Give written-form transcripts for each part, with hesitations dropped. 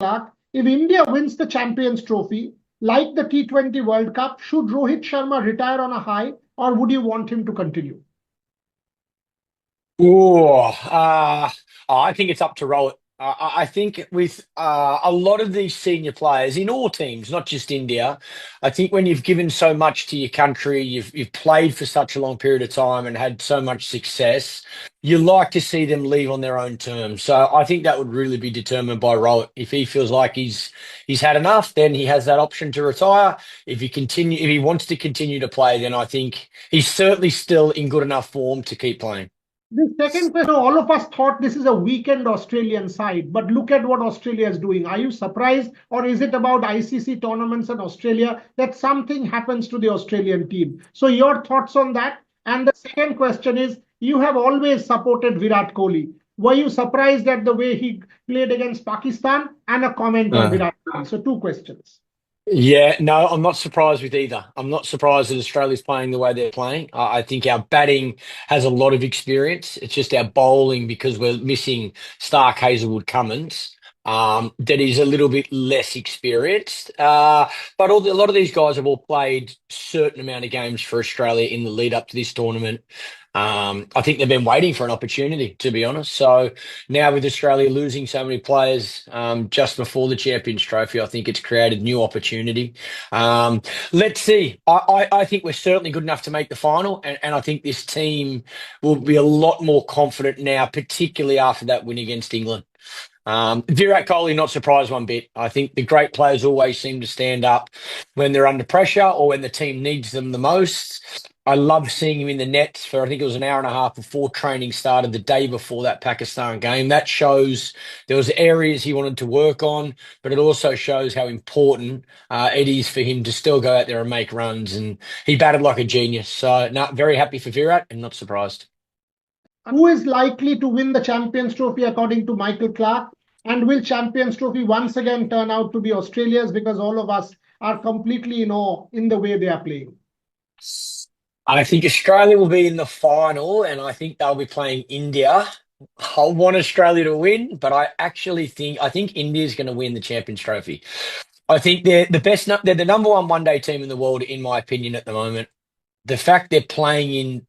Clarke, if India wins the Champions Trophy, like the T20 World Cup, should Rohit Sharma retire on a high, or would you want him to continue? I think it's up to Rohit. I think with a lot of these senior players in all teams, not just India, I think when you've given so much to your country, you've played for such a long period of time and had so much success, you like to see them leave on their own terms. So I think that would really be determined by Rohit. If he feels like he's had enough, then he has that option to retire. If he wants to continue to play, then I think he's certainly still in good enough form to keep playing. The second question, all of us thought this is a weakened Australian side, but look at what Australia is doing. Are you surprised, or is it about ICC tournaments in Australia that something happens to the Australian team? So, your thoughts on that? And the second question is, you have always supported Virat Kohli. Were you surprised at the way he played against Pakistan? And a comment on Virat Kohli. So, two questions. Yeah, no, I'm not surprised with either. I'm not surprised that Australia's playing the way they're playing. I think our batting has a lot of experience. It's just our bowling, because we're missing Stark, Hazelwood, Cummins, that is a little bit less experienced. But a lot of these guys have all played certain amount of games for Australia in the lead up to this tournament. I think they've been waiting for an opportunity, to be honest. So now with Australia losing so many players just before the Champions Trophy, I think it's created new opportunity. Let's see. I think we're certainly good enough to make the final, and I think this team will be a lot more confident now, particularly after that win against England. Virat Kohli, not surprised one bit. I think the great players always seem to stand up when they're under pressure or when the team needs them the most. I love seeing him in the nets for, I think it was an hour and a half before training started the day before that Pakistan game. That shows there was areas he wanted to work on, but it also shows how important it is for him to still go out there and make runs. And he batted like a genius. So, no, very happy for Virat and not surprised. Who is likely to win the Champions Trophy according to Michael Clarke? And will Champions Trophy once again turn out to be Australia's, because all of us are completely in awe in the way they are playing? I think Australia will be in the final, and I think they'll be playing India. I want Australia to win, but I think India is going to win the Champions Trophy. I think they're the best. They're the number one day team in the world, in my opinion, at the moment. The fact they're playing in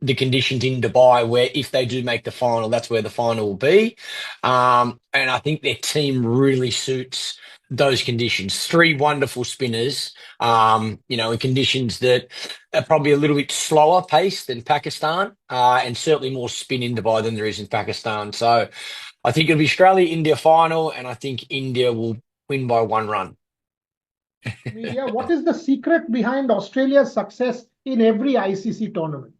the conditions in Dubai, where if they do make the final, that's where the final will be. And I think their team really suits those conditions. Three wonderful spinners, in conditions that are probably a little bit slower pace than Pakistan, and certainly more spin in Dubai than there is in Pakistan. So I think it'll be Australia-India final, and I think India will win by 1 run. Media, what is the secret behind Australia's success in every ICC tournament?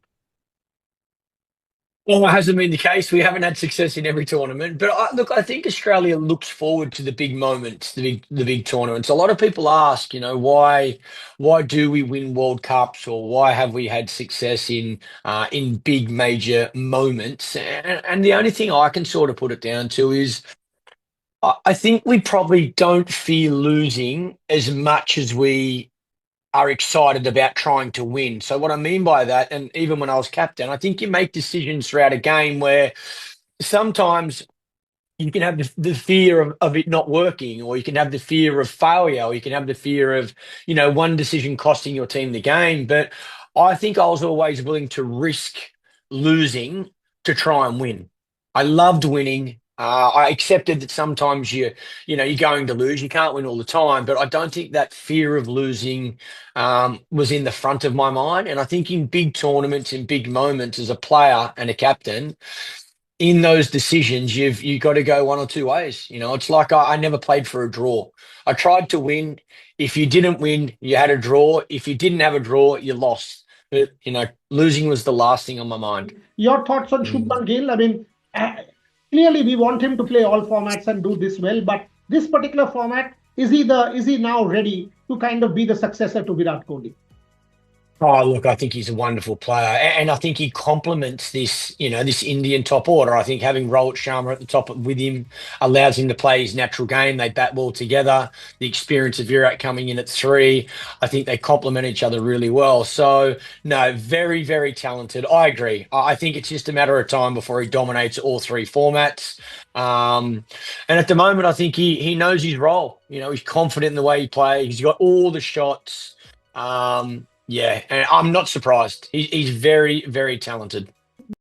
Well, it hasn't been the case. We haven't had success in every tournament, but look, I think Australia looks forward to the big moments, the big tournaments. A lot of people ask, why do we win World Cups, or why have we had success in big major moments? And the only thing I can sort of put it down to is I think we probably don't fear losing as much as we are excited about trying to win. So what I mean by that, and even when I was captain, I think you make decisions throughout a game where sometimes you can have the fear of it not working, or you can have the fear of failure, or you can have the fear of, one decision costing your team the game. But I think I was always willing to risk losing to try and win. I loved winning. I accepted that sometimes you're going to lose. You can't win all the time, but I don't think that fear of losing was in the front of my mind. And I think in big tournaments, in big moments, as a player and a captain, in those decisions, you've got to go one or two ways. It's like I never played for a draw. I tried to win. If you didn't win, you had a draw. If you didn't have a draw, you lost. But losing was the last thing on my mind. Your thoughts on Mm. Shubman Gill? I mean, clearly we want him to play all formats and do this well, but this particular format, is he now ready to kind of be the successor to Virat Kohli? Oh, look, I think he's a wonderful player, and I think he complements this Indian top order. I think having Rohit Sharma at the top with him allows him to play his natural game. They bat well together. The experience of Virat coming in at three, I think they complement each other really well. So, no, very, very talented. I agree. I think it's just a matter of time before he dominates all three formats. And at the moment, I think he knows his role. You know, he's confident in the way he plays. He's got all the shots. Yeah, and I'm not surprised. He's very, very talented.